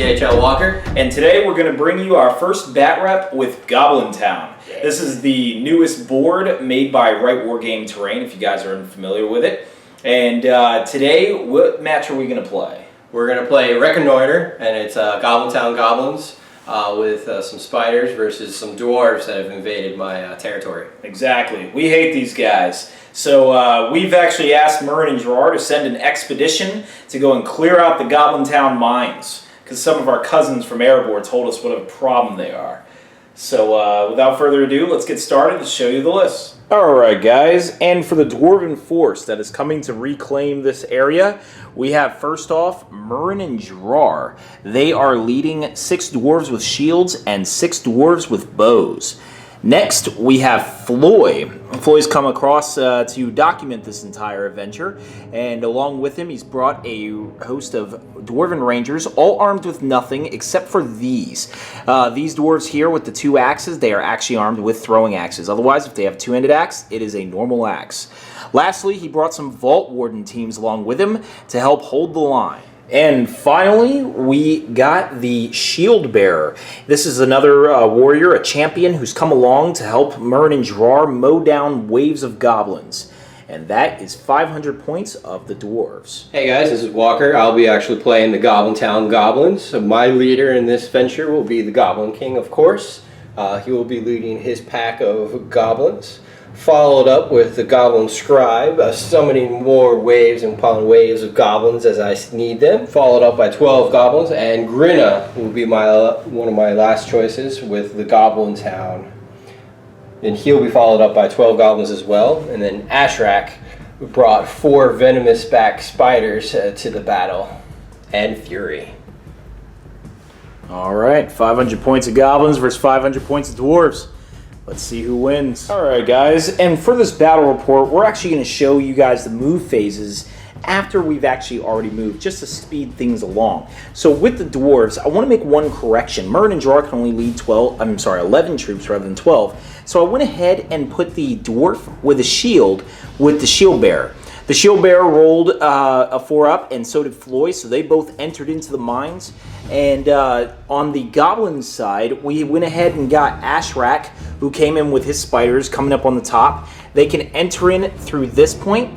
CHL Walker. And today we're going to bring you our first bat rep with Goblin Town. This is the newest board made by Right War Game Terrain, if you guys are unfamiliar with it. And today, what match are we going to play? We're going to play Reconnoiter, and it's Goblin Town Goblins with some spiders versus some dwarves that have invaded my territory. Exactly. We hate these guys. So we've actually asked Murren and Gerard to send an expedition to go and clear out the Goblin Town mines, because some of our cousins from Airborne told us what a problem they are. So without further ado, let's get started to show you the list. Alright guys, and for the Dwarven force that is coming to reclaim this area, we have first off Murren and Gerard. They are leading 6 dwarves with shields and 6 dwarves with bows. Next, we have Floy. Floy's come across to document this entire adventure, and along with him, he's brought a host of Dwarven Rangers, all armed with nothing except for these. These dwarves here with the 2 axes, they are actually armed with throwing axes. Otherwise, if they have a 2-handed axe, it is a normal axe. Lastly, he brought some Vault Warden teams along with him to help hold the line. And finally, we got the Shield Bearer. This is another warrior, a champion, who's come along to help Murren and Gerard mow down waves of goblins. And that is 500 points of the dwarves. Hey guys, this is Walker. I'll be actually playing the Goblin Town Goblins. So my leader in this venture will be the Goblin King, of course. He will be leading his pack of goblins. Followed up with the Goblin Scribe, summoning more waves and upon waves of goblins as I need them. Followed up by 12 goblins, and Grinna will be one of my last choices with the Goblin Town. And he'll be followed up by 12 goblins as well. And then Ashrak brought 4 venomous back spiders to the battle, and Fury. Alright, 500 points of goblins versus 500 points of dwarves. Let's see who wins. Alright guys, and for this battle report, we're actually going to show you guys the move phases after we've actually already moved, just to speed things along. So with the dwarves, I want to make one correction. Murren and Gerard can only lead 11 troops rather than 12. So I went ahead and put the dwarf with a shield with the shield bearer. The shield bearer rolled a 4-up, and so did Floy, so they both entered into the mines. And on the goblin side, we went ahead and got Ashrak, who came in with his spiders coming up on the top. They can enter in through this point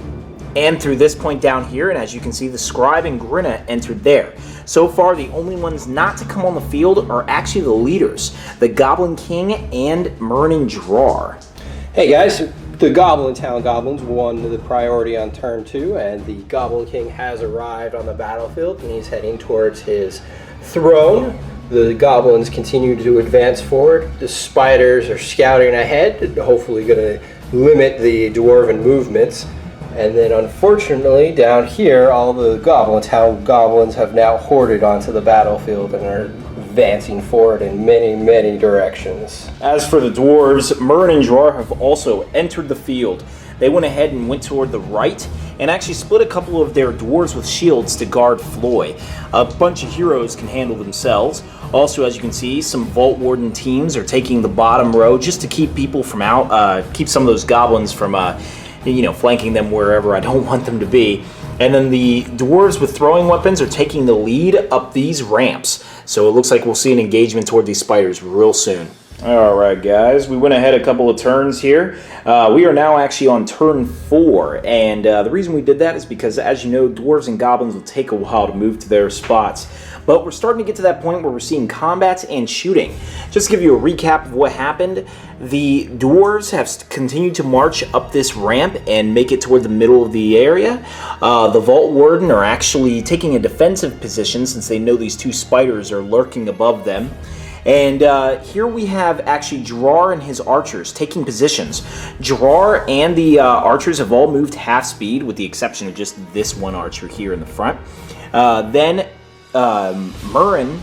and through this point down here, and as you can see, the Scribe and Grinna entered there. So far, the only ones not to come on the field are actually the leaders, the Goblin King and Murren and Gerard. Hey guys, the Goblin Town Goblins won the priority on turn 2, and the Goblin King has arrived on the battlefield, and he's heading towards his throne. The goblins continue to advance forward. The spiders are scouting ahead, hopefully going to limit the dwarven movements. And then unfortunately, down here, all the Goblin Town Goblins have now hoarded onto the battlefield and are advancing forward in many, many directions. As for the dwarves, Murren and Gerard have also entered the field. They went ahead and went toward the right and actually split a couple of their dwarves with shields to guard Floy. A bunch of heroes can handle themselves. Also, as you can see, some Vault Warden teams are taking the bottom row just to keep people from keep some of those goblins from flanking them wherever I don't want them to be. And then the dwarves with throwing weapons are taking the lead up these ramps. So it looks like we'll see an engagement toward these spiders real soon. Alright guys, we went ahead a couple of turns here. We are now actually on turn 4, and the reason we did that is because, as you know, dwarves and goblins will take a while to move to their spots. But we're starting to get to that point where we're seeing combats and shooting. Just to give you a recap of what happened, the dwarves have continued to march up this ramp and make it toward the middle of the area. The Vault Warden are actually taking a defensive position since they know these 2 spiders are lurking above them. And here we have actually Gerard and his archers taking positions. Gerard and the archers have all moved half speed, with the exception of just this one archer here in the front. Then Murren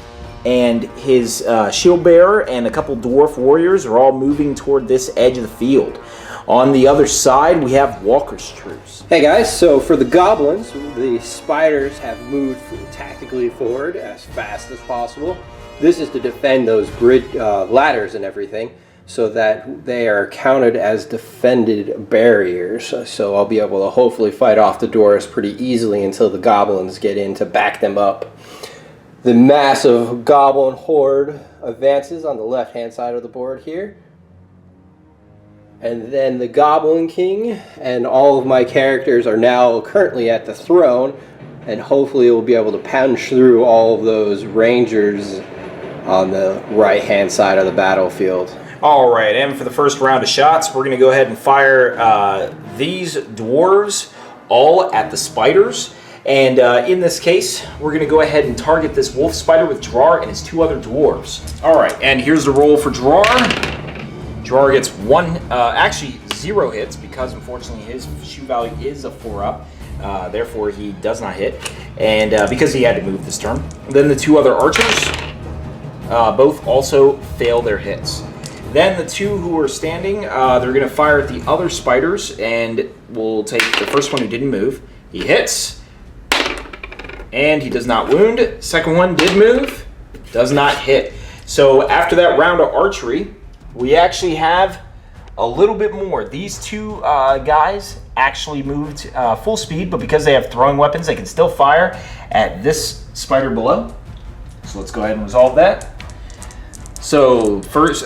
and his shield bearer and a couple dwarf warriors are all moving toward this edge of the field. On the other side, we have Walker's troops. Hey guys, so for the goblins, the spiders have moved tactically forward as fast as possible. This is to defend those bridge ladders and everything, so that they are counted as defended barriers. So I'll be able to hopefully fight off the dwarves pretty easily until the goblins get in to back them up. The massive goblin horde advances on the left-hand side of the board here. And then the Goblin King and all of my characters are now currently at the throne, and hopefully we'll be able to punch through all of those rangers on the right-hand side of the battlefield. All right, and for the first round of shots, we're going to go ahead and fire these dwarves all at the spiders. And in this case, we're going to go ahead and target this wolf spider with Drar and his 2 other dwarves. All right, and here's the roll for Drar. Drar gets 0 hits because unfortunately his shoe value is a 4-up. Therefore, he does not hit, and because he had to move this turn. Then the 2 other archers both also fail their hits. Then the 2 who are standing, they're going to fire at the other spiders, and we'll take the first one who didn't move. He hits, and he does not wound. Second one did move, does not hit. So after that round of archery, we actually have a little bit more. These 2 guys actually moved full speed, but because they have throwing weapons, they can still fire at this spider below. So let's go ahead and resolve that. So first,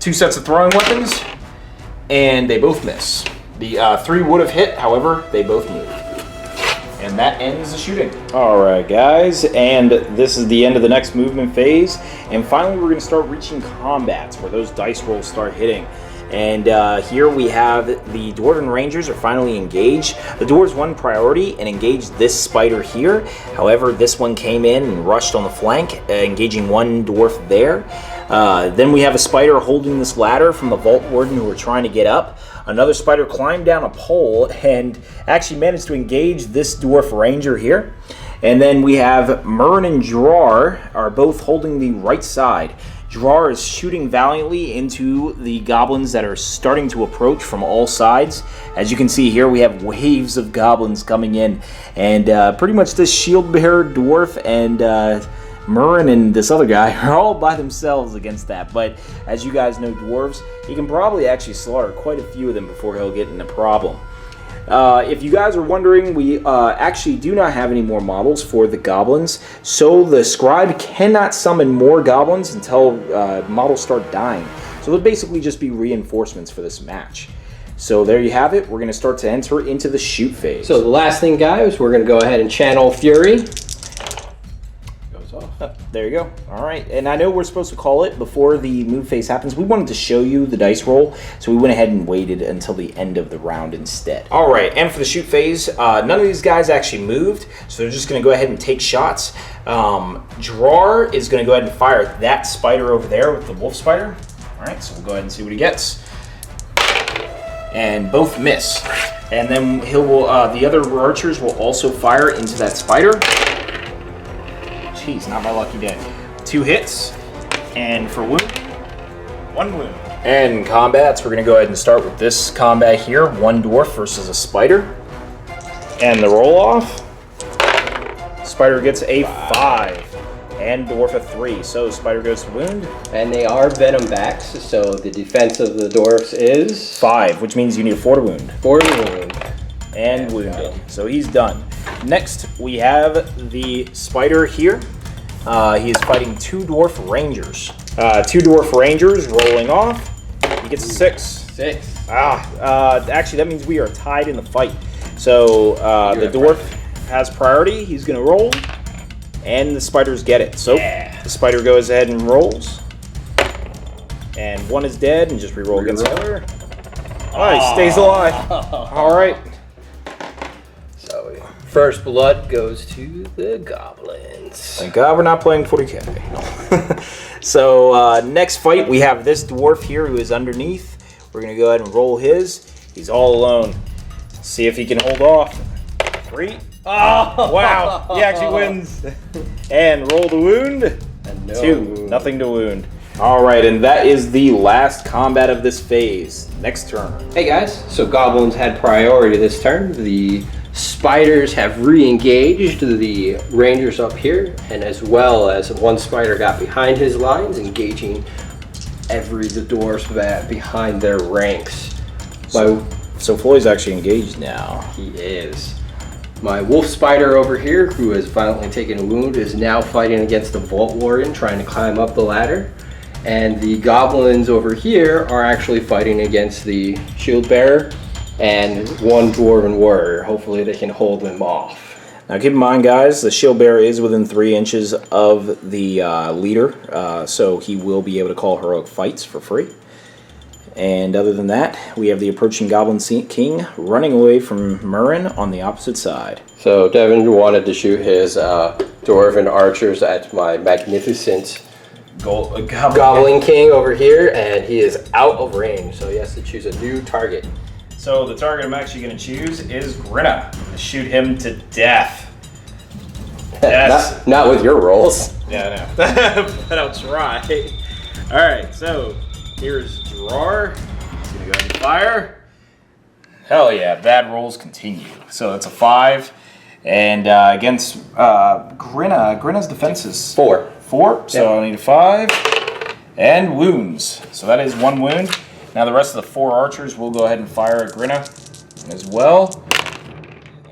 2 sets of throwing weapons, and they both miss. The 3 would have hit, however, they both moved. And that ends the shooting. All right, guys, and this is the end of the next movement phase. And finally, we're going to start reaching combats where those dice rolls start hitting. And here we have the Dwarven Rangers are finally engaged. The Dwarves won priority and engaged this spider here. However, this one came in and rushed on the flank, engaging 1 dwarf there. Then we have a spider holding this ladder from the Vault Warden who are trying to get up. Another spider climbed down a pole and actually managed to engage this Dwarf Ranger here. And then we have Mern and Drar are both holding the right side. Drar is shooting valiantly into the goblins that are starting to approach from all sides. As you can see here, we have waves of goblins coming in. And pretty much this shield bearer dwarf and Mern and this other guy are all by themselves against that. But as you guys know, dwarves, he can probably actually slaughter quite a few of them before he'll get in a problem. If you guys are wondering, we actually do not have any more models for the goblins, so the scribe cannot summon more goblins until models start dying. So they'll basically just be reinforcements for this match. So there you have it. We're going to start to enter into the shoot phase. So the last thing, guys, we're going to go ahead and channel Fury. There you go. All right, and I know we're supposed to call it before the move phase happens. We wanted to show you the dice roll, so we went ahead and waited until the end of the round instead. All right, and for the shoot phase, none of these guys actually moved, so they're just going to go ahead and take shots. Drar is going to go ahead and fire at that spider over there with the wolf spider. All right, so we'll go ahead and see what he gets. And both miss. And then the other archers will also fire into that spider. Jeez, not my lucky day. 2 hits, and for wound, 1 wound. And combats, we're going to go ahead and start with this combat here. 1 dwarf versus a spider. And the roll off. Spider gets a 5, and dwarf a 3. So spider goes to wound. And they are venom backs, so the defense of the dwarfs is 5, which means you need a 4 to wound. 4 to wound. And wounded. So he's done. Next, we have the spider here. He is fighting 2 dwarf rangers. 2 dwarf rangers rolling off. He gets a 6. 6. Actually, that means we are tied in the fight. So the dwarf has priority. He's going to roll, and the spiders get it. So the spider goes ahead and rolls, and 1 is dead, and just reroll against the other. Oh, he stays alive. All right. So first blood goes to the goblins. Thank God we're not playing 40k. So next fight, we have this dwarf here who is underneath. We're going to go ahead and roll his. He's all alone. See if he can hold off. 3. Oh, wow. He actually wins. And roll the wound. And 2. Nothing to wound. All right, and that is the last combat of this phase. Next turn. Hey guys, so goblins had priority this turn. The spiders have re-engaged the rangers up here, and as well as 1 spider got behind his lines, engaging the dwarfs behind their ranks. So Floyd's actually engaged now. He is. My wolf spider over here, who has violently taken a wound, is now fighting against the vault warden, trying to climb up the ladder. And the goblins over here are actually fighting against the shield bearer and one dwarven warrior. Hopefully they can hold them off. Now keep in mind, guys, the shield bearer is within 3 inches of the leader, so he will be able to call heroic fights for free. And other than that, we have the approaching Goblin King running away from Murin on the opposite side. So Devin wanted to shoot his dwarven archers at my magnificent Goblin King over here, and he is out of range, so he has to choose a new target. So the target I'm actually going to choose is Grinna. Shoot him to death. Not with your rolls. Yeah, I know. But I'll try. Alright, so here's Drar. He's going to go ahead and fire. Hell yeah, bad rolls continue. So that's a 5. And against Grinna's defense is 4. 4, so I need a 5. And wounds. So that is 1 wound. Now the rest of the 4 archers will go ahead and fire at Grinna as well.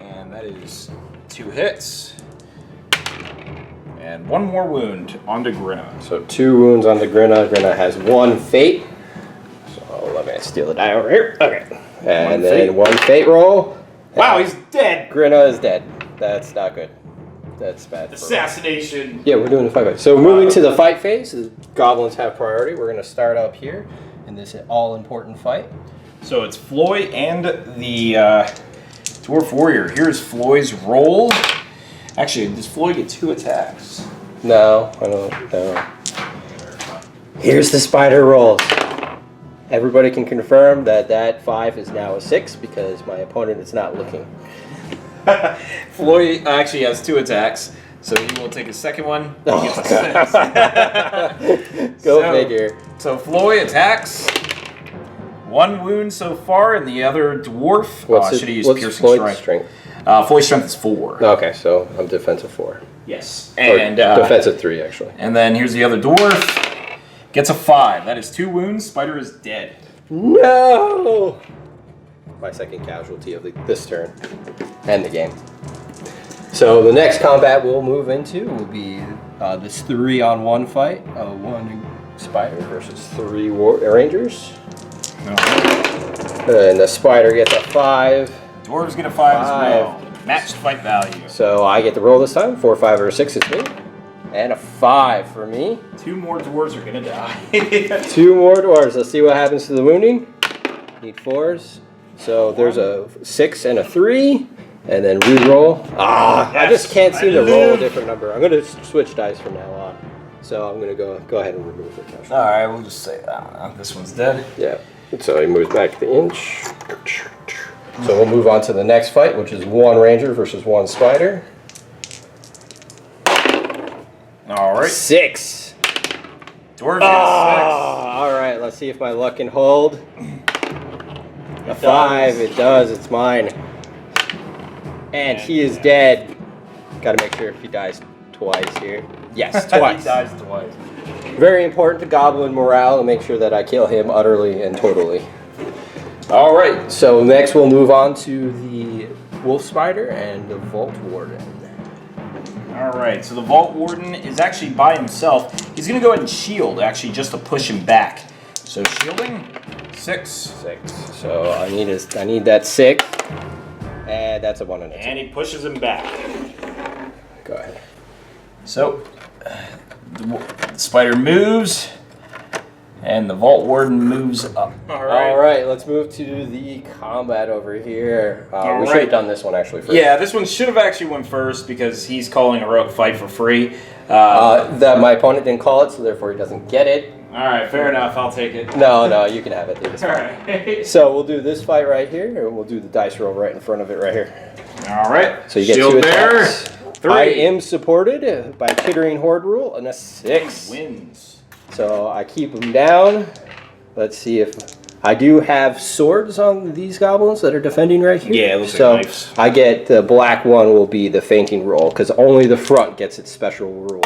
And that is 2 hits. And 1 more wound onto Grinna. So 2 wounds onto Grinna. Grinna has 1 fate. So let me steal the die over here. Okay. And then 1 fate roll. Wow, he's dead. Grinna is dead. That's not good. That's bad. Assassination. Yeah, we're doing the fight phase. So moving to the fight phase, the goblins have priority. We're going to start up here in this all-important fight. So it's Floyd and the Dwarf Warrior. Here's Floyd's roll. Actually, does Floyd get 2 attacks? No, I don't know. Here's the spider rolls. Everybody can confirm that that 5 is now a 6 because my opponent is not looking. Floyd actually has 2 attacks, so he will take a second one. He gets a 6. Go figure. So Floyd attacks. 1 wound so far, and the other dwarf. Should he use piercing Floyd's strength? Floyd's strength is 4. Okay, so I'm defensive 4. Yes. And defensive 3, actually. And then here's the other dwarf. Gets a 5. That is 2 wounds. Spider is dead. No! My second casualty of this turn and the game. So the next combat we'll move into will be this 3-on-1 fight. 1 spider versus 3 rangers. And the spider gets a 5. Dwarves get a 5 as well. Matched fight value. So I get the roll this time. 4, 5, or 6 is me. And a 5 for me. 2 more dwarves are gonna die. 2 more dwarves. Let's see what happens to the wounding. Need 4s. So there's a 6 and a 3. And then re-roll. Yes, I just can't seem to roll a different number. I'm going to switch dice from now on. So I'm going to go ahead and remove it. Alright, we'll just say this one's dead. Yeah. So he moves back the inch. So we'll move on to the next fight, which is 1 ranger versus 1 spider. Alright. 6. Dwarves get 6. Alright, let's see if my luck can hold. A 5, it does, it's mine. And he is dead. Gotta make sure if he dies twice here. Yes, twice. He dies twice. Very important to goblin morale to make sure that I kill him utterly and totally. Alright, so next we'll move on to the wolf spider and the vault warden. Alright, so the vault warden is actually by himself. He's gonna go ahead and shield, actually, just to push him back. So shielding, 6. 6. So I need that 6. And that's a 1 and a 2. And he pushes him back. Go ahead. So, the spider moves, and the vault warden moves up. Alright, let's move to the combat over here. We should have done this one actually first. Yeah, this one should have actually went first because he's calling a heroic fight for free. My opponent didn't call it, so therefore he doesn't get it. Alright, fair enough, I'll take it. No, you can have it. Alright. So we'll do this fight right here, and we'll do the dice roll right in front of it right here. Alright, so you get shield 2 bearer, attacks. 3. I am supported by Chittering Horde rule, and a 6. Wins. So I keep them down. Let's see if... I do have swords on these goblins that are defending right here. Yeah, it looks so like knives. I get the black one will be the fainting roll, because only the front gets its special rule.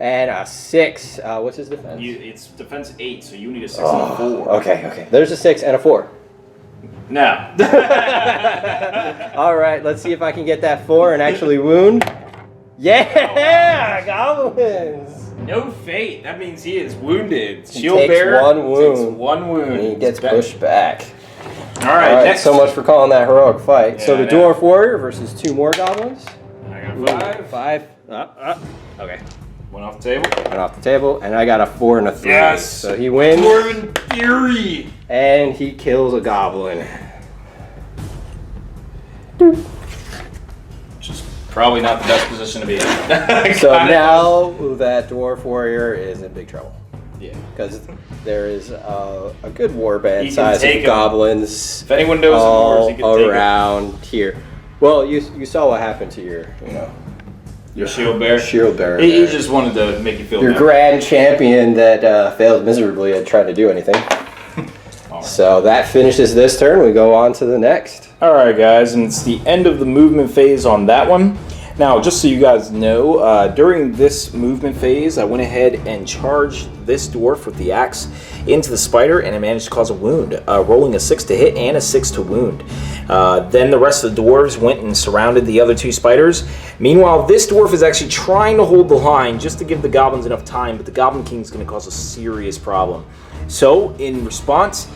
And a 6. What's his defense? It's defense 8, so you need a 6 and a 4. Okay. There's a 6 and a 4. No. All right, let's see if I can get that 4 and actually wound. Yeah, goblins. No fate. That means he is wounded. He Shield takes bearer one wound. takes one wound. And he gets pushed back. All right, next. So much for calling that heroic fight. Yeah, so the I know. dwarf warrior versus 2 more goblins. I got a 5. 5. Okay. One off the table. Went off the table, and I got a 4 and a 3. Yes. So he wins. Dwarven Fury. And he kills a goblin. Which is probably not the best position to be in. So now that dwarf warrior is in big trouble. Yeah. Because there is a good warband He can size take of 'em. goblins If anyone knows the all wars, he can take 'em. around here. Well, you saw what happened to your, Your shield bearer. shield bearer. He there. just wanted to make you feel Your better. grand champion that failed miserably at trying to do anything. So that finishes this turn. We go on to the next. Alright guys, and it's the end of the movement phase on that one. Now, just so you guys know, during this movement phase, I went ahead and charged this dwarf with the axe into the spider, and I managed to cause a wound, rolling a 6 to hit and a 6 to wound. Then the rest of the dwarves went and surrounded the other 2 spiders. Meanwhile, this dwarf is actually trying to hold the line just to give the goblins enough time, but the Goblin King is going to cause a serious problem. So, in response,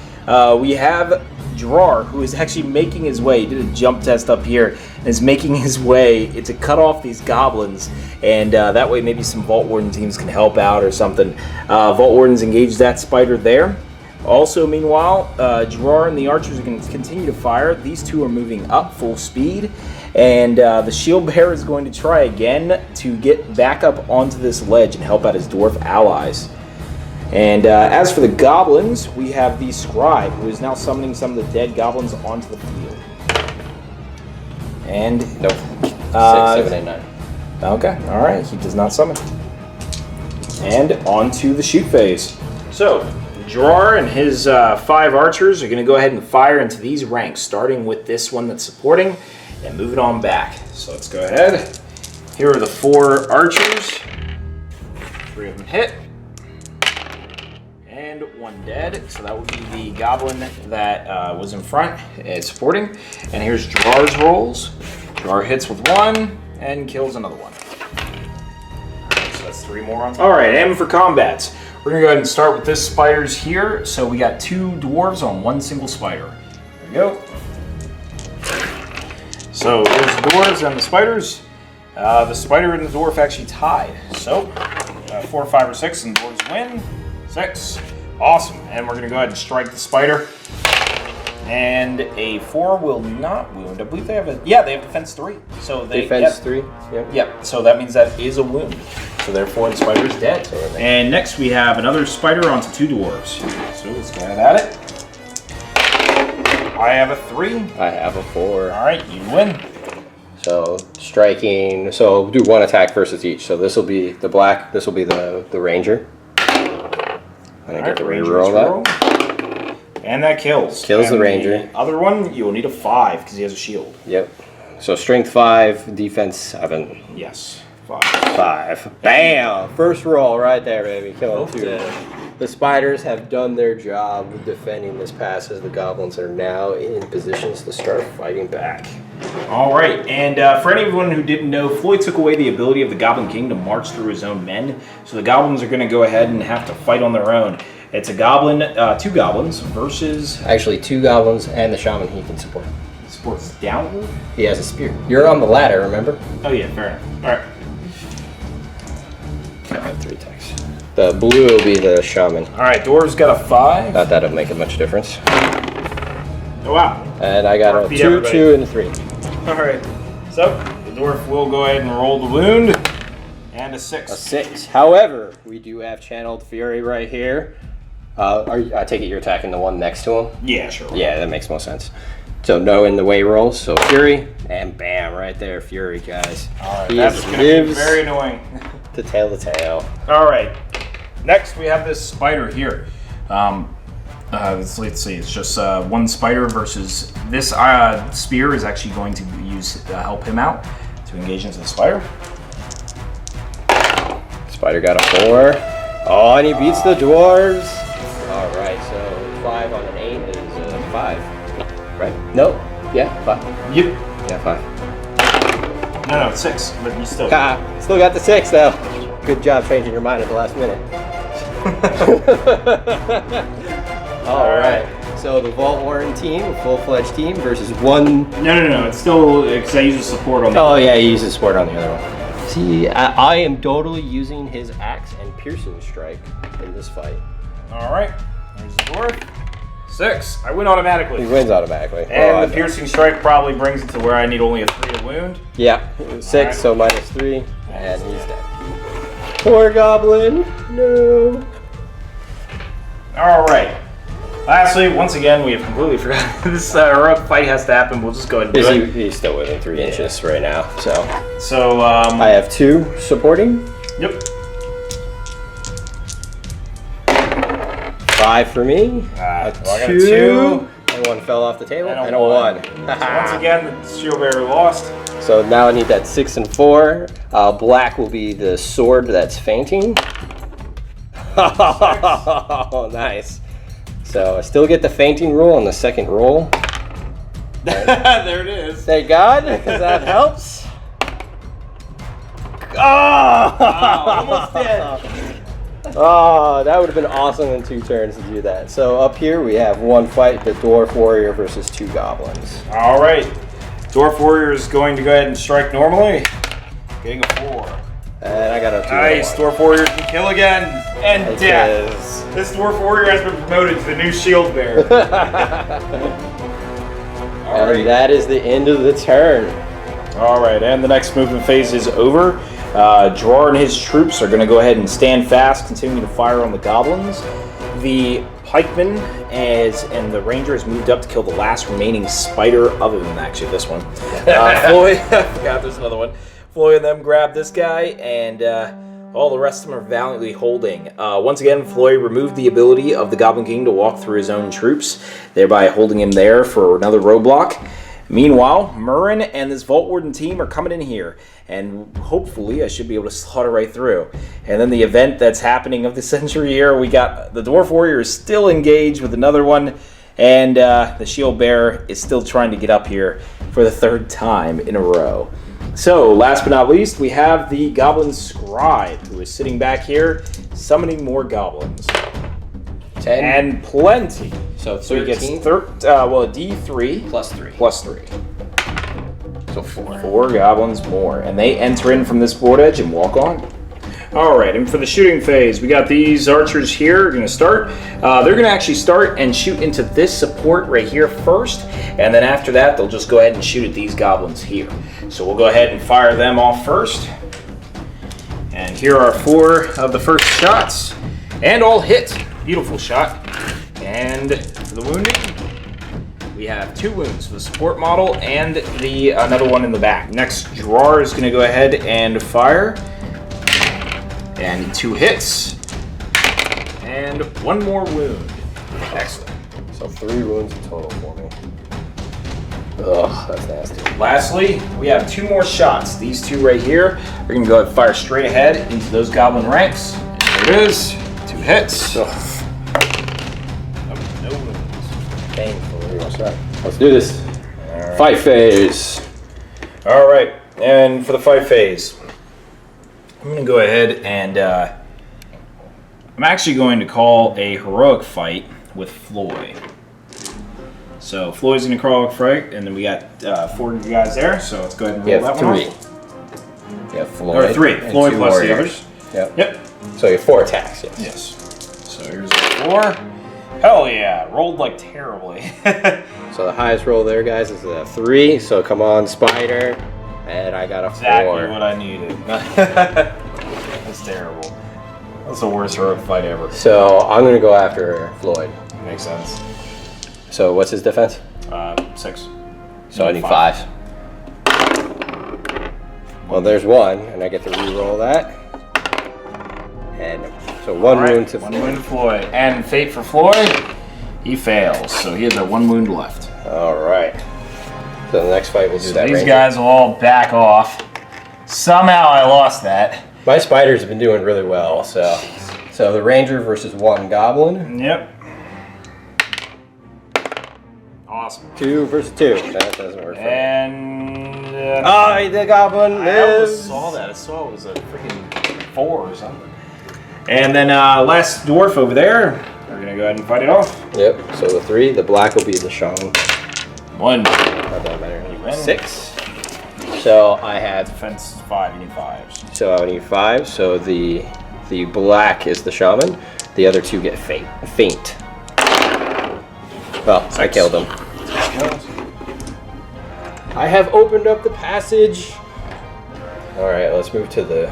we have Durin, who is actually making his way. He did a jump test up here and is making his way to cut off these goblins, and that way maybe some Vault Warden teams can help out or something. Vault Wardens engage that spider there. Also, meanwhile, Durin and the archers are going to continue to fire. These 2 are moving up full speed, and the shield bearer is going to try again to get back up onto this ledge and help out his dwarf allies. And as for the goblins, we have the scribe, who is now summoning some of the dead goblins onto the field. And Nope. 6, 7, 8, 9. okay, all right, he does not summon. And on to the shoot phase. So, Durin and his 5 archers are going to go ahead and fire into these ranks, starting with this one that's supporting, and moving on back. So let's go ahead. Here are the 4 archers. 3 of them hit. And 1 dead, so that would be the goblin that was in front supporting. And here's Durin's rolls. Durin hits with 1 and kills another 1. Alright, so that's 3 more on. Alright, and for combats, we're gonna go ahead and start with this spiders here. So we got 2 dwarves on 1 single spider. There we go. So there's the dwarves and the spiders. The spider and the dwarf actually tied. So 4, 5, or 6, and the dwarves win. 6. Awesome. And we're going to go ahead and strike the spider. And a 4 will not wound. I believe they have they have defense 3. So they Defense 3. Yep. Yep. So that means that is a wound. So therefore the spider is dead. And next we have another spider onto 2 dwarves. So let's go ahead at it. I have a 3. I have a 4. All right, you win. So striking. So we'll do 1 attack versus each. So this will be the black. This will be the ranger. And I get to reroll that. And that kills. Kills the And ranger. The other one, you will need a 5 because he has a shield. Yep. So strength 5, defense 7. Yes, 5. 5. Bam! First roll right there, baby. Killing 2. The spiders have done their job with defending this pass as the goblins are now in positions to start fighting back. All right, and for anyone who didn't know, Floyd took away the ability of the Goblin King to march through his own men. So the goblins are going to go ahead and have to fight on their own. It's a goblin, 2 goblins versus... Actually, 2 goblins and the shaman he can support. Supports downward? He has a spear. You're on the ladder, remember? Oh yeah, fair enough. All right. I have 3 attacks. The blue will be the shaman. All right, dwarves got a 5. Not that it'll make a much difference. Oh wow. And I got a Beat 2, everybody. 2, and a 3. All right. So the dwarf will go ahead and roll the wound, and a 6. A 6. However, we do have channeled fury right here. I take it you're attacking the one next to him? Yeah, sure. Yeah, that makes more sense. So no in the way rolls. So fury, and bam, right there, fury, guys. All right, He that's is- going to be lives very annoying. to tail the tail. All right. Next, we have this spider here. Let's see. It's just 1 spider versus this spear is actually going to use help him out to engage into the spider. Spider got a 4. Oh, and he beats the dwarves. All right, so 5 on an 8 is 5. right? Nope. Yeah, 5. Yep. Yeah, 5. No, it's 6. But you still. Still got the 6 though. Good job changing your mind at the last minute. All right. So the Vault Warren team, a full-fledged team, versus one. No. It's still because I use a support on. Oh yeah, he uses support on the other one. See, I am totally using his axe and piercing strike in this fight. All right. There's the dwarf. 6. I win automatically. He wins automatically. And the piercing strike probably brings it to where I need only a 3 to wound. Yeah, 6, right. so -3, and he's dead. Poor goblin. No. All right. Lastly, once again, we have completely forgotten this heroic fight has to happen. We'll just go ahead and do it. He's still within 3 inches right now, so. So, I have 2 supporting. Yep. 5 for me. I got 2. And 1 fell off the table. And a 1. So once again, the shield bearer lost. So now I need that 6 and 4. Black will be the sword that's fainting. Oh, nice. So I still get the fainting roll on the second roll. There it is. Thank God, because that helps. Oh, almost dead. Oh, that would have been awesome in 2 turns to do that. So up here we have 1 fight, the Dwarf Warrior versus 2 Goblins. All right. Dwarf Warrior is going to go ahead and strike normally. Getting a 4. And I got a 2. Nice. Dwarf Warrior can kill again. And It death. is. This Dwarf Warrior has been promoted to the new shield bearer. And that is the end of the turn. All right, and the next movement phase is over. Drawer and his troops are going to go ahead and stand fast, continue to fire on the goblins. The pikeman and the ranger has moved up to kill the last remaining spider, other than actually this one. Floyd, I forgot there's another one. Floyd and them grab this guy, and all the rest of them are valiantly holding. Once again, Floyd removed the ability of the Goblin King to walk through his own troops, thereby holding him there for another roadblock. Meanwhile, Murrin and this Vault Warden team are coming in here, and hopefully I should be able to slaughter right through. And then the event that's happening of the century here, we got the Dwarf Warrior is still engaged with another one, and the Shield Bearer is still trying to get up here for the 3rd time in a row. So, last but not least, we have the Goblin Scribe, who is sitting back here, summoning more goblins. 10. And plenty. So So he gets 13 a D3 plus 3. plus 3. So 4. 4 goblins more. And they enter in from this board edge and walk on. Alright, and for the shooting phase, we got these archers here going to start. They're going to actually start and shoot into this support right here first. And then after that, they'll just go ahead and shoot at these goblins here. So we'll go ahead and fire them off first. And here are 4 of the first shots. And all hit. Beautiful shot. And for the wounding, we have 2 wounds for the support model and the another one in the back. Next, Drawer is going to go ahead and fire. And 2 hits. And 1 more wound. Excellent. So 3 wounds in total for me. Ugh, that's nasty. Lastly, we have 2 more shots. These 2 right here are going to go ahead and fire straight ahead into those goblin ranks. And there it is. 2 hits. Ugh. No wounds. Painful. Let's do this. Right. Fight phase. All right, and for the fight phase, I'm going to go ahead and I'm actually going to call a heroic fight with Floyd. So Floyd's going to call a fight, and then we got 4 guys there. So let's go ahead and roll that 3. one off. You have Floyd. Or 3. and Floyd 2 plus warriors. the others. Yep. Yep. So you have 4 attacks. Yes. Yes. So here's 4. Hell yeah! Rolled like terribly. So the highest roll there, guys, is a 3. So come on, spider. And I got a 4. Exactly what I needed. That's terrible. That's the worst heroic fight ever. So I'm gonna go after Floyd. Makes sense. So what's his defense? 6. So I need 5. Well, there's 1, and I get to re-roll that. And so 1 wound to 1 Floyd. wound to Floyd. And fate for Floyd, he fails. So he has a 1 wound left. All right. So the next fight we'll do So that. these ranger. guys will all back off. Somehow I lost that. My spiders have been doing really well. So the ranger versus 1 goblin. Yep. Oh, possible. 2 versus 2. That doesn't work for me. And The goblin I almost lives. saw that. I saw it was a freaking 4 or something. And then last dwarf over there. We're gonna go ahead and fight it off. Yep. So the 3, the black will be the shaman. 1. Not that matter. You win. 6. So I have. Defense 5. You need 5s. So I need 5. So the black is the shaman. The other 2 get faint. Well, I killed him. I have opened up the passage. All right, let's move to the.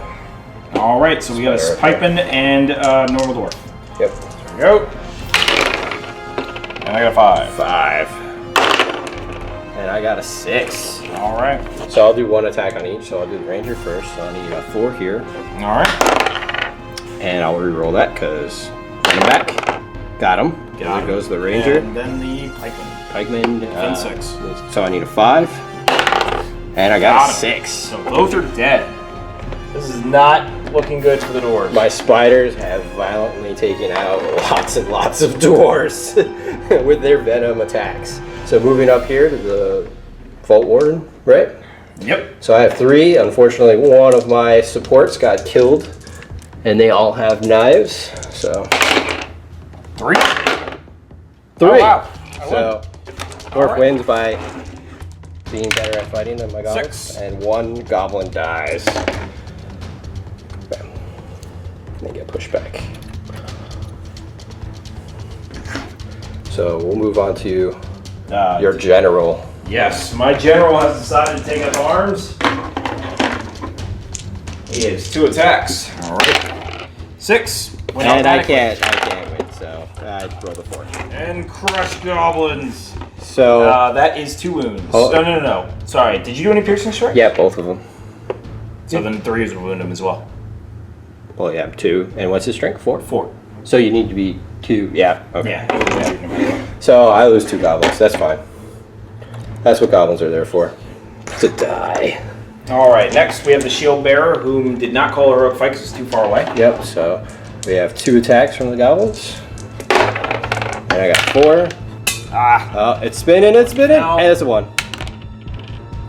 All right, so we got a piping and normal dwarf. Yep. There we go. And I got a 5. 5. And I got a 6. All right. So I'll do 1 attack on each. So I'll do the ranger first. So I need a 4 here. All right. And I'll re-roll that because running back. Got him. There goes the ranger. And then the pikeman. Pikeman. Defense 6. So I need a 5. And I got a 6. So both are dead. This is not looking good for the dwarves. My spiders have violently taken out lots and lots of dwarves with their venom attacks. So moving up here to the Vault Warden, right? Yep. So I have 3. Unfortunately, one of my supports got killed, and they all have knives. So 3. 3. Oh, wow. So dwarf wins by being better at fighting than my goblins. 6. And 1 goblin dies. They get pushed back. So we'll move on to your general. Yes, my general has decided to take up arms. He has 2 attacks. All right. 6. And I can't win, so I roll the 4. And crush goblins. So that is 2 wounds. Oh. No. Sorry, did you do any piercing strike? yeah, both of them. So then 3 is wound him as well. Well, yeah, 2. And what's his strength? 4. 4. So you need to be 2. Yeah. Okay. Yeah. So I lose 2 goblins. That's fine. That's what goblins are there for. To die. All right. Next, we have the shield bearer, whom did not call a heroic fight because it's too far away. Yep. So we have 2 attacks from the goblins. And I got 4. Oh, it's spinning. No. And it's a 1.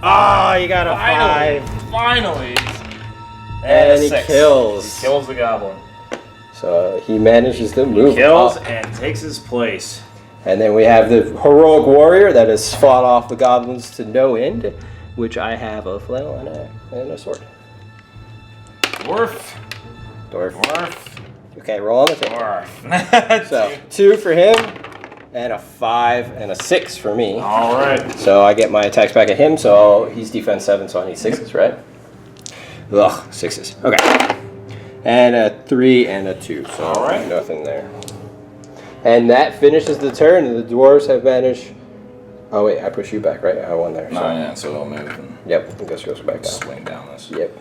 Oh, you got a 5. Finally. And a he 6. kills. He kills the goblin. So he manages to move Kills up. and takes his place. And then we have the heroic warrior that has fought off the goblins to no end, which I have a flail and a sword. Dwarf. Okay, roll on the table. Dwarf. So 2 for him, and a 5 and a 6 for me. All right. So I get my attacks back at him. So he's defense 7, so I need 6s, right? Ugh, 6s. Okay. And a 3 and a 2. So all right. Nothing there. And that finishes the turn, and the dwarves have managed. Oh wait, I push you back, right? I won there. So it'll move. And Yep, I guess goes back down. swing down this. Yep.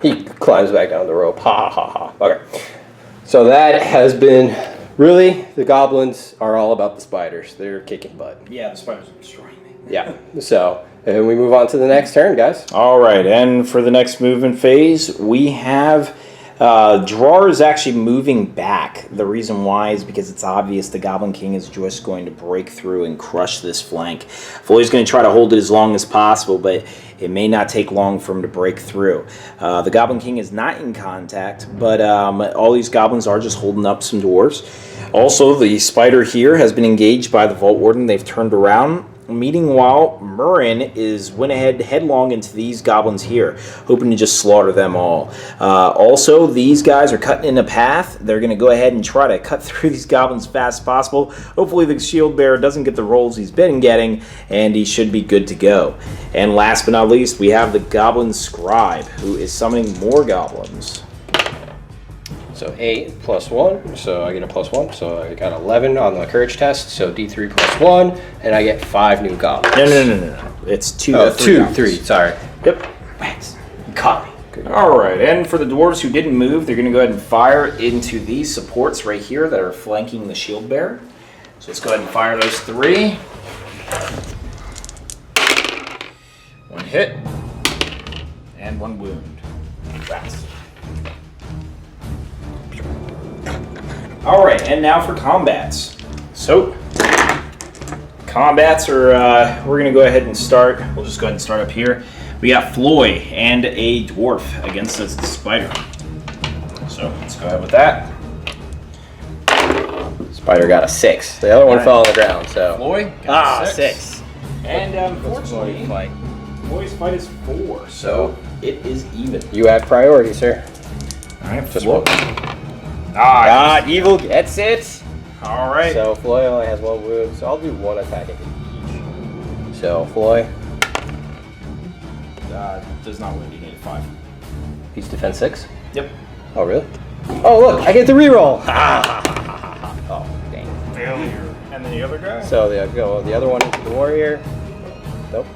He climbs back down the rope. Ha ha ha. Okay. So that has been really, the goblins are all about the spiders. They're kicking butt. Yeah, the spiders are destroying me. Yeah. So, and we move on to the next turn, guys. All right, and for the next movement phase, we have Drawer is actually moving back. The reason why is because it's obvious the Goblin King is just going to break through and crush this flank. Foley's going to try to hold it as long as possible, but it may not take long for him to break through. The Goblin King is not in contact, but all these goblins are just holding up some dwarves. Also, the spider here has been engaged by the Vault Warden. They've turned around. Meanwhile, Murrin went ahead headlong into these goblins here, hoping to just slaughter them all. Also, these guys are cutting in a path. They're going to go ahead and try to cut through these goblins as fast as possible. Hopefully the shield bearer doesn't get the rolls he's been getting, and he should be good to go. And last but not least, we have the Goblin Scribe, who is summoning more goblins. So 8 plus 1, so I get a plus 1. So I got 11 on the courage test, so D3 plus 1, and I get 5 new goblins. No. It's 2. Oh, 2, 3, sorry. Yep. Wax. You caught me. Good. All right, and for the dwarves who didn't move, they're going to go ahead and fire into these supports right here that are flanking the shield bearer. So let's go ahead and fire those 3. 1 hit and 1 wound. Rats. All right, and now for combats. So, combats are, we're going to go ahead and start. We'll just go ahead and start up here. We got Floy and a dwarf against a spider. So let's go ahead with that. Spider got a 6. The other one fell on the ground, so. Floy got a 6. 6. And unfortunately, Floy's fight is 4, so it is even. You have priority, sir. All right, Just Floy. Ah, evil gets it. All right. So Floy only has 1 wound, so I'll do 1 attack each. So Floy. Does not win. You need a 5. He's defense 6? Yep. Oh, really? Oh, look, I get the reroll. Oh, dang. Failure. And then the other guy? So the other one is the warrior. Nope.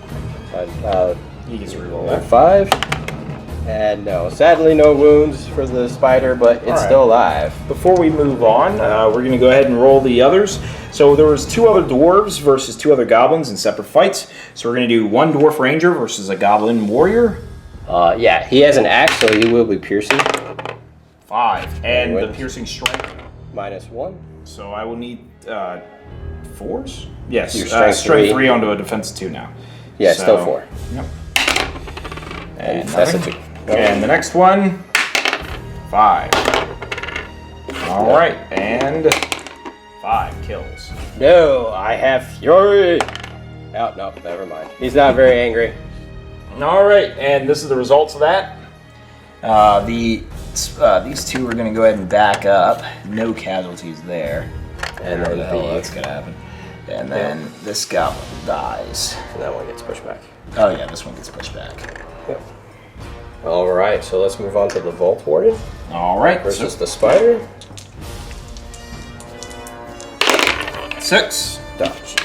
He gets a reroll that. 5. And no, sadly no wounds for the spider, but it's still alive. Before we move on, we're going to go ahead and roll the others. So there was 2 other dwarves versus 2 other goblins in separate fights. So we're going to do 1 dwarf ranger versus a goblin warrior. Yeah, he has an axe, so he will be piercing. 5. And the piercing strength. -1. So I will need 4s? Yes, Your strength strength 3. 3 onto a defense 2 now. Yeah, So, still 4. Yep. And that's a 2. And the next one, 5. All right, and 5 kills. No, I have fury. Oh, no, never mind. He's not very angry. All right, and this is the results of that. These 2 are going to go ahead and back up. No casualties there. And Whatever then the hell that's going to happen. And then this goblin dies. And that one gets pushed back. Oh yeah, this one gets pushed back. Yep. All right, so let's move on to the Vault Warden All right, versus the Spider. 6. Dodges.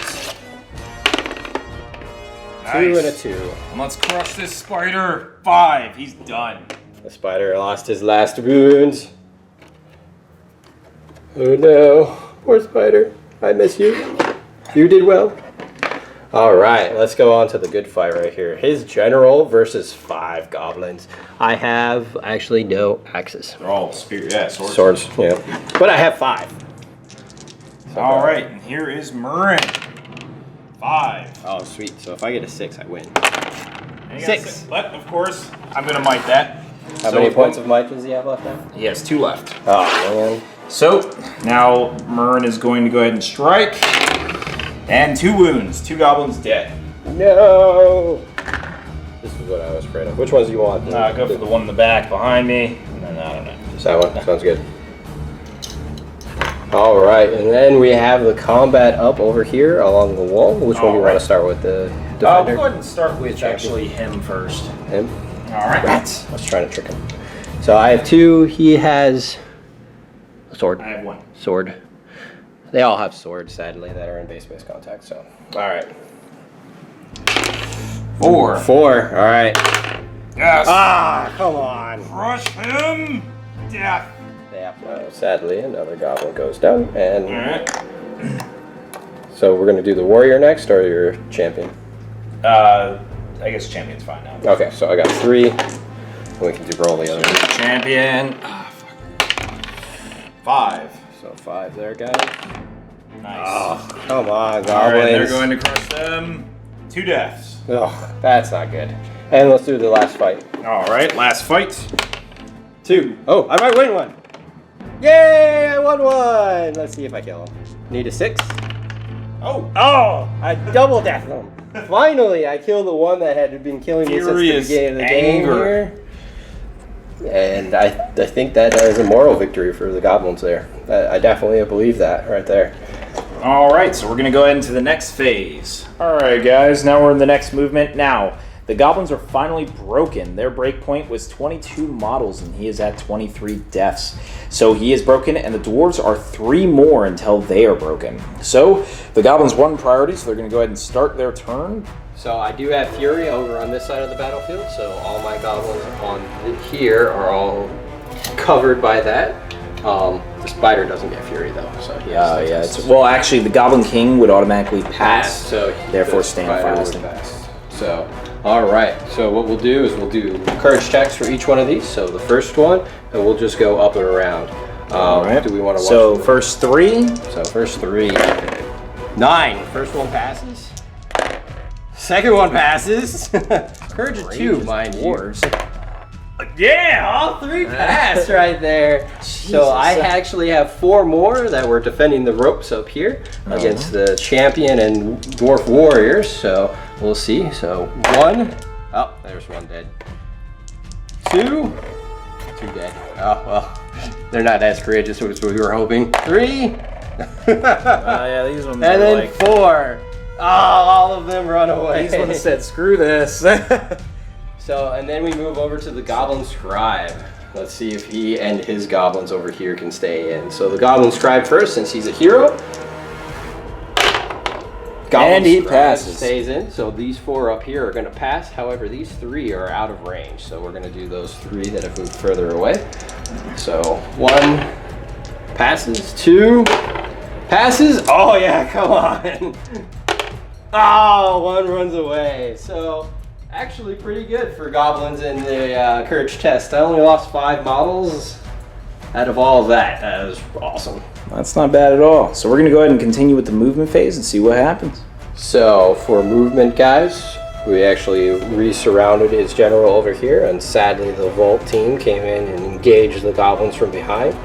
Nice. 2 and a 2. And let's crush this spider. 5. He's done. The Spider lost his last wounds. Oh no, poor Spider. I miss you. You did well. All right, let's go on to the good fight right here. His general versus 5 goblins. I have actually no axes. They're all swords. Swords, yeah. But I have 5. So All right, and here is Murin. 5. Oh, sweet. So if I get a 6, I win. And he got 6. But of course, I'm gonna might that. How many points of might does he have left now? He has 2 left. Oh, man. So now Murin is going to go ahead and strike. And 2 wounds. 2 goblins dead. No! This is what I was afraid of. Which ones do you want? Go for the one in the back behind me. And then I don't know. That one? Sounds good. Alright, and then we have the combat up over here along the wall. Which one do you want to start with? The defender? We'll go ahead and start with actually him first. Him? Alright. Rats. I was trying to trick him. So I have 2. He has a sword. I have 1. Sword. They all have swords, sadly, that are in base-based contact, so. Alright. 4. 4, alright. Yes. Ah, come on. Crush him. Death. Yeah, well, sadly, another goblin goes down, and Alright. so we're going to do the warrior next, or your champion? I guess champion's fine now. Okay, so I got 3, and we can roll the other one. Champion. 5. So 5 there, guys. Nice. Oh, come on, goblins. Alright, they're going to crush them. 2 deaths. Oh, that's not good. And let's do the last fight. Alright, last fight. 2. Oh, I might win one. Yay, I won one. Let's see if I kill him. Need a 6. Oh. Oh, I double deathed him. Finally, I killed the one that had been killing me since the Furious beginning of the game anger. here. And I think that is a moral victory for the goblins there. I definitely believe that right there. Alright, so we're going to go ahead into the next phase. Alright guys, now we're in the next movement. Now, the goblins are finally broken. Their breakpoint was 22 models and he is at 23 deaths. So he is broken and the dwarves are 3 more until they are broken. So the goblins won priority, so they're going to go ahead and start their turn. So I do have Fury over on this side of the battlefield, so all my goblins on here are all covered by that. The spider doesn't get Fury though, so he has Well, actually, the Goblin King would automatically pass, so therefore the stand spider fast. would pass. So, all right. So what we'll do is we'll do courage checks for each one of these. So the first one, and we'll just go up and around. All right. Do we want to watch? So first 3. So first 3. 9. First one passes. Second one passes. Courage of 2, mind you. Yeah, all 3 pass right there. So I actually have 4 more that were defending the ropes up here against the champion and dwarf warriors. So we'll see. So 1. Oh, there's 1 dead. 2. 2 dead. Oh, well, they're not as courageous as we were hoping. 3. Yeah, these ones. And then 4. Oh, all of them run away. These ones said, "Screw this." So, and then we move over to the Goblin Scribe. Let's see if he and his goblins over here can stay in. So the Goblin Scribe first, since he's a hero. And he passes. Stays in. So these 4 up here are going to pass. However, these 3 are out of range. So we're going to do those 3 that have moved further away. So 1 passes. 2 passes. Oh yeah, come on. Oh, 1 runs away. So actually pretty good for goblins in the courage test. I only lost 5 models out of all of that. That was awesome. That's not bad at all. So we're going to go ahead and continue with the movement phase and see what happens. So for movement, guys, we actually re-surrounded his general over here, and sadly the Vault team came in and engaged the goblins from behind.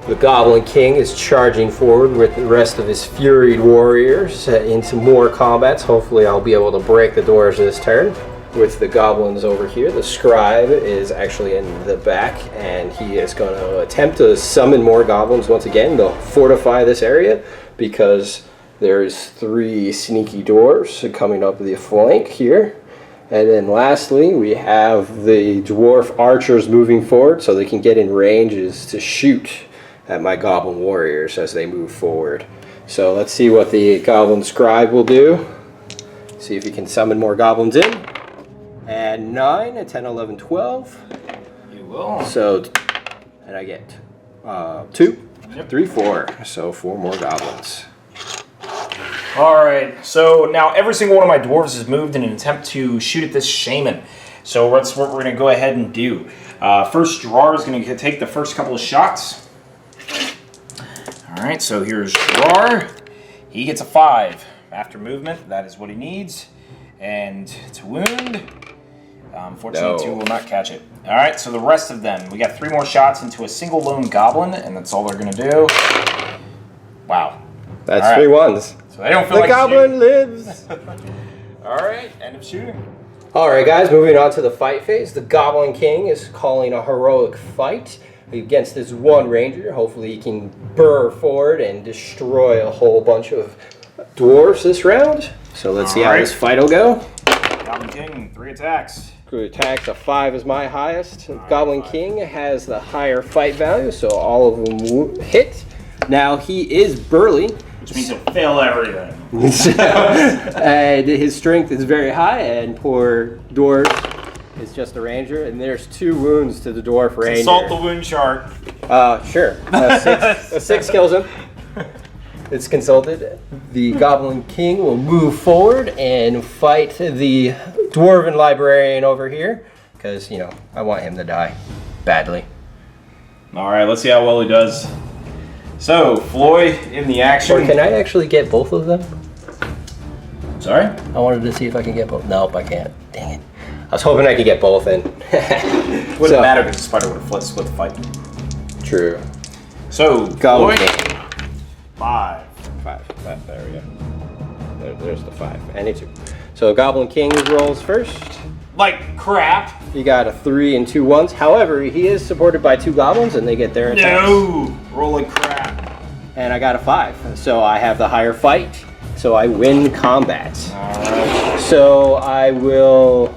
The Goblin King is charging forward with the rest of his Furied warriors into more combats. Hopefully I'll be able to break the doors this turn with the goblins over here. The Scribe is actually in the back, and he is going to attempt to summon more goblins once again. They'll fortify this area because there's 3 sneaky dwarves coming up the flank here. And then lastly, we have the dwarf archers moving forward so they can get in ranges to shoot at my goblin warriors as they move forward. So let's see what the Goblin Scribe will do. See if he can summon more goblins in. And 9, and 10, 11, 12. You will. So, and I get 2, 3, 4. So 4 more goblins. Alright, so now every single one of my dwarves is moved in an attempt to shoot at this shaman. So that's what we're going to go ahead and do. First, Gerard is going to take the first couple of shots. Alright, so here's Gerard. He gets a 5. After movement, that is what he needs. And to wound, unfortunately, 2 will not catch it. Alright, so the rest of them, we got 3 more shots into a single lone goblin, and that's all they're going to do. Wow. That's All right. 3 ones. So they don't feel The like goblin shooting. lives. Alright, end of shooting. Alright guys, moving on to the fight phase. The Goblin King is calling a heroic fight against this 1 ranger. Hopefully he can burr forward and destroy a whole bunch of dwarves this round. So let's see how this fight will go. Goblin King, 3 attacks. Good attacks, a 5 is my highest. Goblin King has the higher fight value, so all of them hit. Now he is burly, Which means he'll fail everything. and his strength is very high, and poor dwarf is just a ranger, and there's 2 wounds to the dwarf ranger. Consult the wound chart. Sure. A 6 kills him. It's consulted. The Goblin King will move forward and fight the Dwarven Librarian over here, because, you know, I want him to die badly. Alright, let's see how well he does. So, Floyd in the action. Or can I actually get both of them? Sorry? I wanted to see if I could get both. Nope, I can't. Dang it. I was hoping I could get both in. Wouldn't matter because the spider would have split the fight. True. So, Goblin Floyd, King. 5. 5. There we go. There's the 5. And a 2. So Goblin King rolls first. Like crap. You got a 3 and 2 1s. However, he is supported by 2 goblins, and they get their attacks. No! Roll like crap. And I got a 5. So I have the higher fight. So I win combat. Alright. So I will.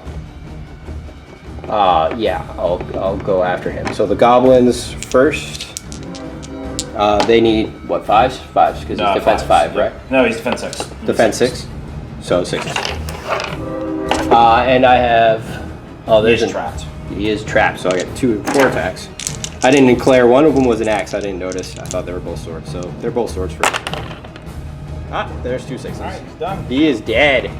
Yeah, I'll go after him. So the goblins first. They need what, 5s? 5s, because he's defense 5, right? No, he's defense 6. Defense 6. So 6. And I have. Oh, there's He's trapped. He is trapped, so I got 2 and 4 attacks. I didn't declare one of them was an axe. I didn't notice. I thought they were both swords, so they're both swords for me. There's 2 6s. Alright, he's done. He is dead.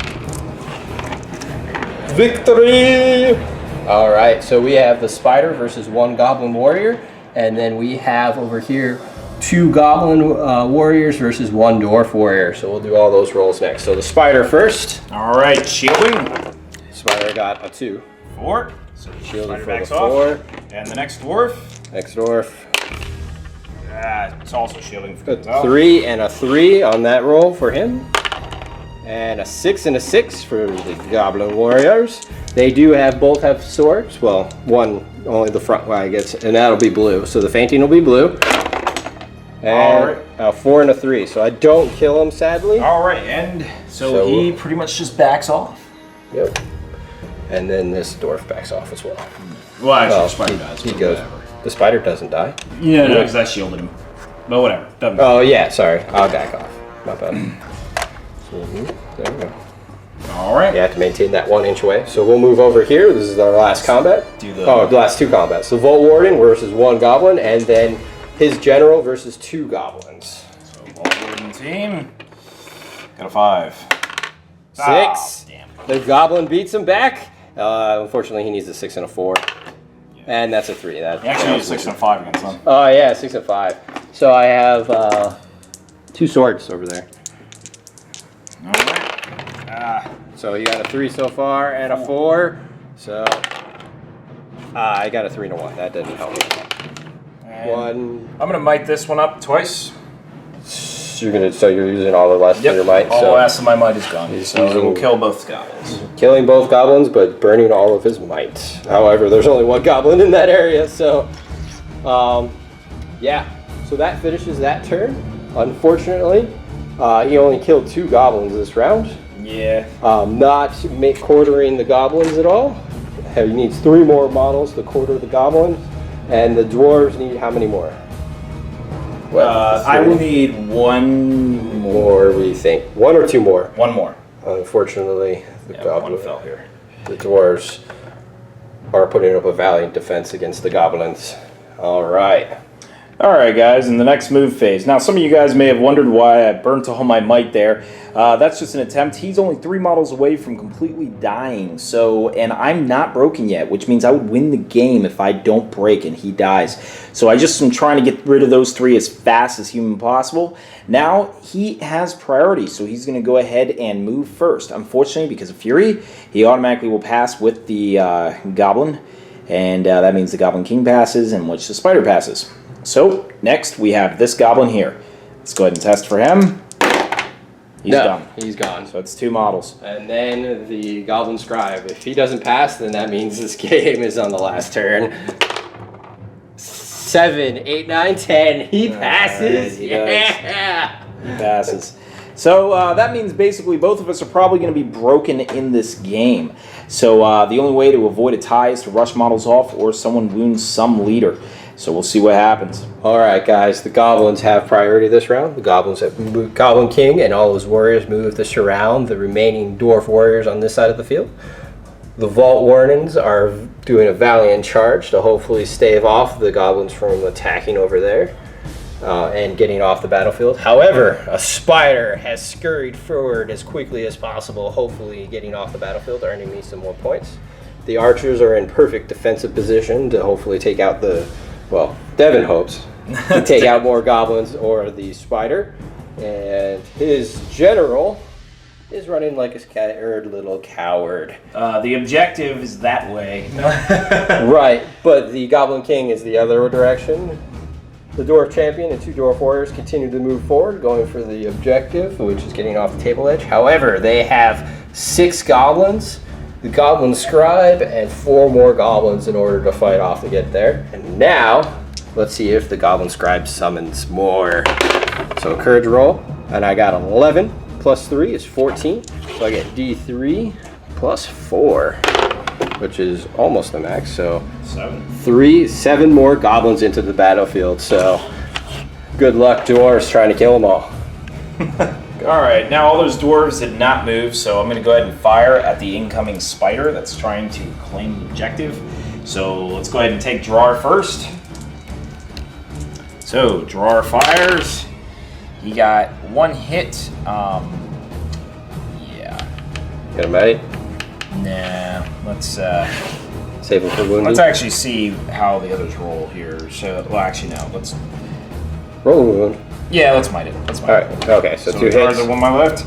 Victory! Alright, so we have the spider versus 1 goblin warrior, and then we have over here 2 goblin warriors versus 1 dwarf warrior. So we'll do all those rolls next. So the spider first. All right, shielding. Spider got a 2. 4. So the Shielding spider for backs the off. 4. And the next dwarf. Next dwarf. It's also shielding for A 3 and a 3 on that roll for him. And a 6 and a 6 for the goblin warriors. They do both have swords. Well, one only the front guy gets, and that'll be blue. So the fainting will be blue. And a 4 and a 3. So I don't kill him, sadly. All right, and so he pretty much just backs off. Yep. And then this dwarf backs off as well. Well, actually, the spider dies. He goes. Whatever. The spider doesn't die. Yeah, no, because I shielded him. But whatever. Doesn't matter. Oh yeah, sorry. I'll back off. My bad. There we go. All right. You have to maintain that 1 inch away. So we'll move over here. This is our last combat. The last 2 combats. So Vault Warden versus 1 goblin, and then his general versus 2 goblins. So Vault Warden team. Got a 5. 6. Oh, damn. The goblin beats him back. Unfortunately, he needs a 6 and a 4. Yeah. And that's a 3. He actually needs 6 and a 5 against him. Oh yeah, 6 and 5. So I have 2 swords over there. All right. So you got a 3 so far and a 4. So I got a 3 and a 1. That doesn't help me. I'm gonna might this one up twice. You're using all the last of your might. All the last of my might is gone. So using- we'll kill both goblins. Killing both goblins, but burning all of his might. However, there's only 1 goblin in that area, so yeah. So that finishes that turn. Unfortunately, he only killed 2 goblins this round. Yeah. Not quartering the goblins at all. He needs 3 more models to quarter the goblins, and the dwarves need how many more? I will need 1 more. We think 1 or 2 more. 1 more. Unfortunately, one fell here. The dwarves are putting up a valiant defense against the goblins. All right. Alright guys, in the next move phase. Now some of you guys may have wondered why I burnt all my might there. That's just an attempt. He's only 3 models away from completely dying. And I'm not broken yet, which means I would win the game if I don't break and he dies. So I just am trying to get rid of those 3 as fast as humanly possible. Now he has priority, so he's going to go ahead and move first. Unfortunately, because of Fury, he automatically will pass with the Goblin. And that means the Goblin King passes, and which the Spider passes. So, next we have this goblin here. Let's go ahead and test for him. He's done. He's gone. So it's 2 models. And then the Goblin Scribe. If he doesn't pass, then that means this game is on the last turn. 7, 8, 9, 10. He passes. Right, he Yeah. He passes. So that means basically both of us are probably going to be broken in this game. So the only way to avoid a tie is to rush models off or someone wounds some leader. So we'll see what happens. All right, guys. The goblins have priority this round. The goblins have moved. Goblin King and all his warriors move to surround the remaining dwarf warriors on this side of the field. The Vault Wardens are doing a valiant charge to hopefully stave off the goblins from attacking over there and getting off the battlefield. However, a spider has scurried forward as quickly as possible, hopefully getting off the battlefield, earning me some more points. The archers are in perfect defensive position to hopefully take out Devin hopes to take out more goblins or the spider. And his general is running like a scared little coward. The objective is that way. Right, but the Goblin King is the other direction. The Dwarf Champion and 2 Dwarf Warriors continue to move forward, going for the objective, which is getting off the table edge. However, they have 6 goblins, the Goblin Scribe, and 4 more goblins in order to fight off to get there. And now, let's see if the Goblin Scribe summons more. So courage roll, and I got 11 plus 3 is 14. So I get D3 plus 4, which is almost the max. So 7 more goblins into the battlefield. So good luck, dwarves, trying to kill them all. Alright, now all those dwarves did not move, so I'm going to go ahead and fire at the incoming spider that's trying to claim the objective. So let's go ahead and take Drawer first. So Drawer fires. He got 1 hit. Yeah. Got him ready? Nah. Let's Save him for wounded. let's actually see how the others roll here. So, well, actually no. Let's Roll the wound. Yeah, let's might it. Let's might it. Alright, okay, so 2 draws hits. are one my left.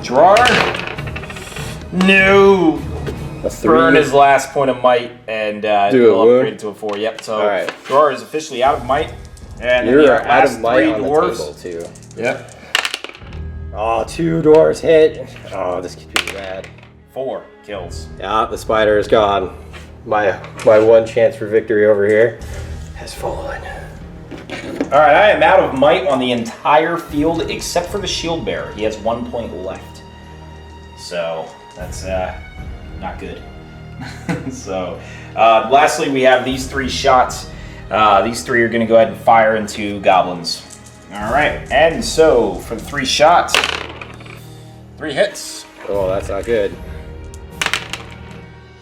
Drawer. No. A 3. Burn his last point of might, and Do a he'll wound. upgrade it to a 4. Yep. So Alright. drawer is officially out of might, and You're your out last of might 3 on dwarves. the table, too. Yep. Oh, 2 dwarves hit. Oh, this could be bad. 4 kills. Yeah, the spider is gone. My one chance for victory over here has fallen. All right, I am out of might on the entire field except for the shield bearer. He has 1 point left, so that's not good. So, lastly, we have these 3 shots. These 3 are going to go ahead and fire into goblins. All right, and so for the 3 shots, 3 hits. Oh, that's not good.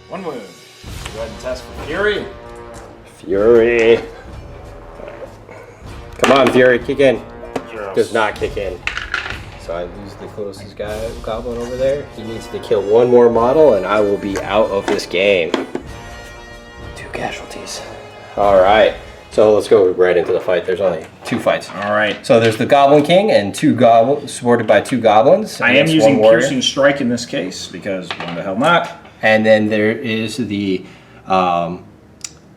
1 wound. Go ahead and test for Fury. Fury. Come on, Fury, kick in. Yes. Does not kick in. So I lose the closest guy, goblin over there. He needs to kill 1 more model, and I will be out of this game. 2 casualties. All right. So let's go right into the fight. There's only 2 fights. All right. So there's the Goblin King and 2 goblins, supported by 2 goblins. I am against using 1 warrior. Piercing Strike in this case because why the hell not? And then there is the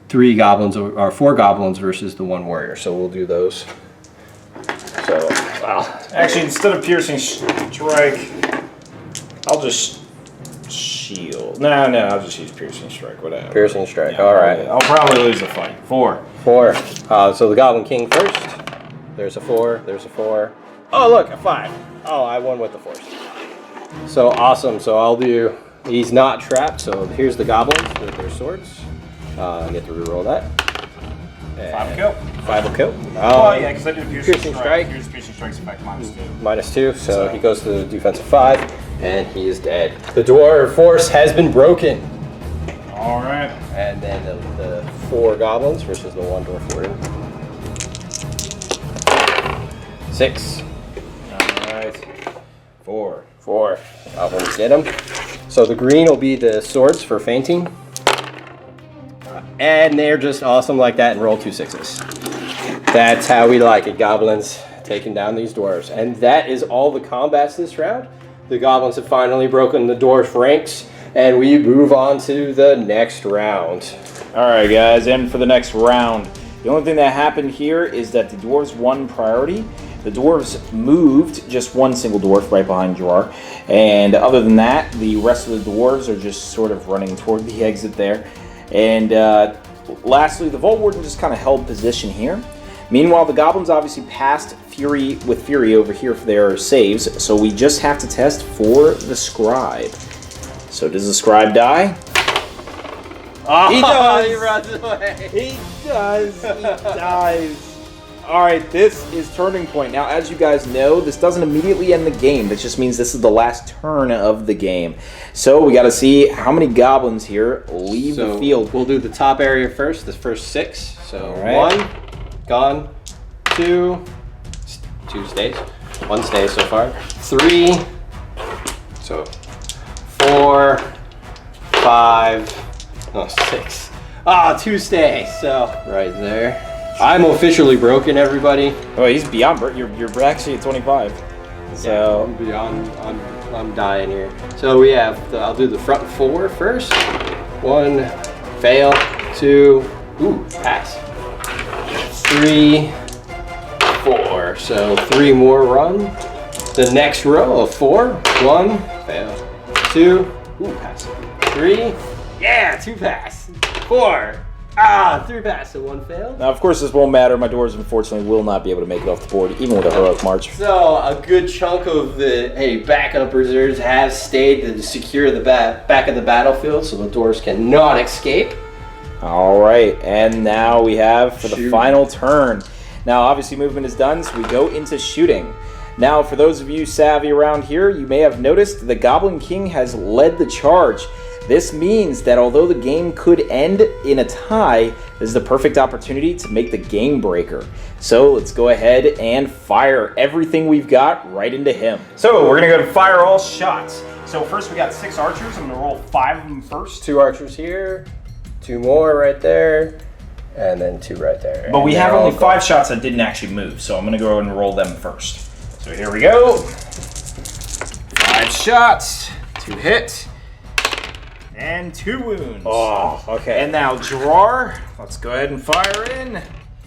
3 goblins or 4 goblins versus the 1 warrior. So we'll do those. So, wow. Actually, instead of Piercing Strike, I'll just shield. No, I'll just use Piercing Strike, whatever. Piercing Strike, Yeah, all right. I'll probably lose the fight. 4. 4. So the Goblin King first. There's a 4. There's a 4. Oh, look, a 5. Oh, I won with the force. So awesome. So I'll do. He's not trapped. So here's the goblins with their swords. I get to reroll that. 5 kill. 5 will kill. Oh yeah, because I did Piercing Piercing Strike. Strike. Here's Piercing Strike's effect -2. -2. So he goes to the defensive 5, and he is dead. The dwarf force has been broken. All right. And then the 4 goblins versus the 1 dwarf warrior. 6. All right. 4. 4. Goblins get him. So the green will be the swords for fainting. And they're just awesome like that and roll 2 6s. That's how we like it, goblins. Taking down these dwarves. And that is all the combats this round. The goblins have finally broken the dwarf ranks. And we move on to the next round. All right, guys, and for the next round, the only thing that happened here is that the dwarves won priority. The dwarves moved just 1 single dwarf right behind Gerard. And other than that, the rest of the dwarves are just sort of running toward the exit there. And lastly, the Vault Warden just kind of held position here. Meanwhile, the goblins obviously passed Fury with Fury over here for their saves, so we just have to test for the Scribe. So does the Scribe die? Oh, He does. He runs away. He does. He dies. All right, this is turning point. Now, as you guys know, this doesn't immediately end the game. That just means this is the last turn of the game. So we got to see how many goblins here leave the field. We'll do the top area first, the first 6. So All right. 1, gone. 2 stays. 1 stays so far. 3. So 4, 5, no, 6. Ah, 2 stays. So right there. I'm officially broken, everybody. Oh, he's beyond. You're actually at 25. So I'm beyond. I'm dying here. So we have. I'll do the front 4 first. 1, fail. 2, ooh, pass. 3, 4. So 3 more run. The next row of 4. 1, fail. 2, ooh, pass. 3, yeah, 2 pass. 4. 3 pass, so 1 failed. now, of course, this won't matter. My dwarves, unfortunately, will not be able to make it off the board, even with a heroic march. So a good chunk of the backup reserves have stayed to secure the back of the battlefield, so the dwarves cannot escape. All right, and now we have for the Shoot. final turn. Now, obviously, movement is done, so we go into shooting. Now, for those of you savvy around here, you may have noticed the Goblin King has led the charge. This means that although the game could end in a tie, this is the perfect opportunity to make the game breaker. So let's go ahead and fire everything we've got right into him. So we're gonna go to fire all shots. So first we got 6 archers. I'm gonna roll 5 of them first. 2 archers here, 2 more right there, And then 2 right there. But we And have they're all only 5 shots that didn't actually move, so I'm going to go ahead and roll them first. So here we go. 5 shots, 2 hit, and 2 wounds. Oh, okay. And now drawer. Let's go ahead and fire in.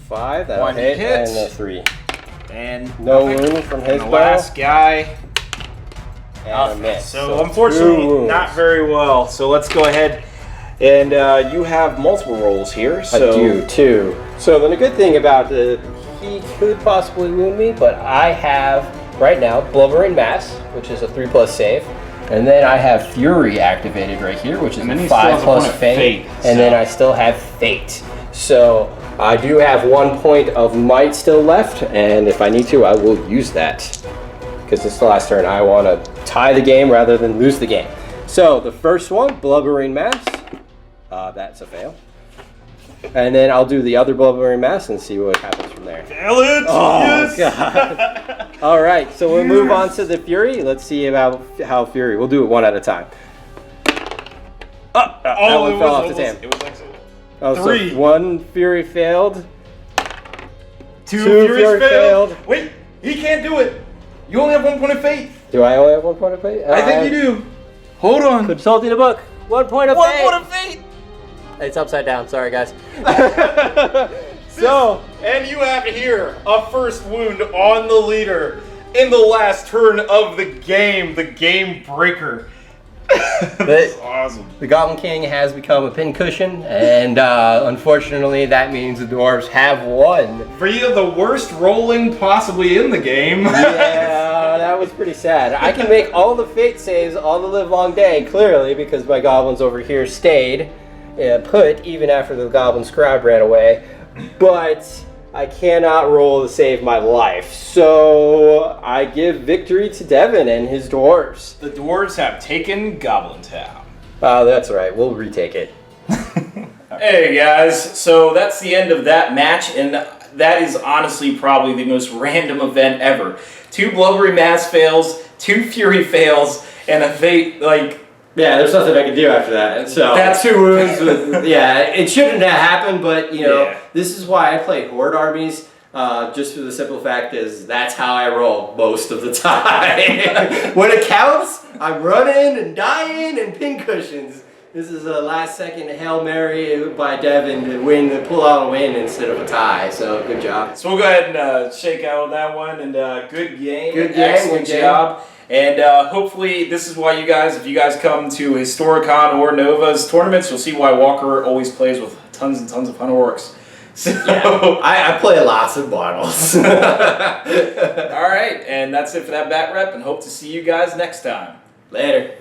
5, that'll 1 hit, hit. and a 3. And No nothing. wound from his And the bow. last guy. And a miss. So 2 unfortunately, wounds. not very well. So let's go ahead. And you have multiple rolls here. So I do too. So then the good thing about he could possibly wound me, but I have right now Blubbering Mass, which is a 3+ save, and then I have Fury activated right here, which is And then a he still has 5+ a point of fate, and then I still have Fate. So I do have 1 point of Might still left, and if I need to, I will use that because this is the last turn. I want to tie the game rather than lose the game. So the first one, Blubbering Mass. That's a fail. And then I'll do the other Blubbering Mass and see what happens from there. Fail it! Oh, Yes! God. All right, so we'll move on to the Fury. Let's see about how Fury. We'll do it one at a time. That one fell off the table. It was excellent. Oh, 3. so 1 Fury failed. 2 Fury Furies failed. failed. Wait, he can't do it. You only have 1 point of fate. Do I only have 1 point of fate? I think you do. Hold on. Consulting the book. 1 point of 1 fate. point of fate. It's upside down. Sorry, guys. So, And you have here a first wound on the leader in the last turn of the game breaker. That's awesome. the Goblin King has become a pincushion, and unfortunately, that means the dwarves have won. Via the worst rolling possibly in the game. Yeah, that was pretty sad. I can make all the fate saves all the live long day, clearly, because my goblins over here stayed put even after the goblin scribe ran away. But I cannot roll to save my life. So I give victory to Devin and his dwarves. The dwarves have taken Goblin Town. That's right. We'll retake it. Hey guys, so that's the end of that match, and that is honestly probably the most random event ever. 2 Blubbery Mass fails, 2 Fury fails, and a fate, like... Yeah, there's nothing I can do after that. So That's 2 wounds. Yeah, it shouldn't have happened, but you know, this is why I play Horde armies. Just for the simple fact is that's how I roll most of the time. When it counts, I'm running and dying and pincushions. This is a last-second Hail Mary by Devin to pull out a win instead of a tie. So good job. So we'll go ahead and shake out that one, and good game. Good game, Excellent good game. job. And hopefully this is why you guys, if you guys come to Historicon or Nova's tournaments, you'll see why Walker always plays with tons and tons of Hunter Orcs. So, Yeah, I play lots of bottles. all right, and that's it for that bat rep, and hope to see you guys next time. Later.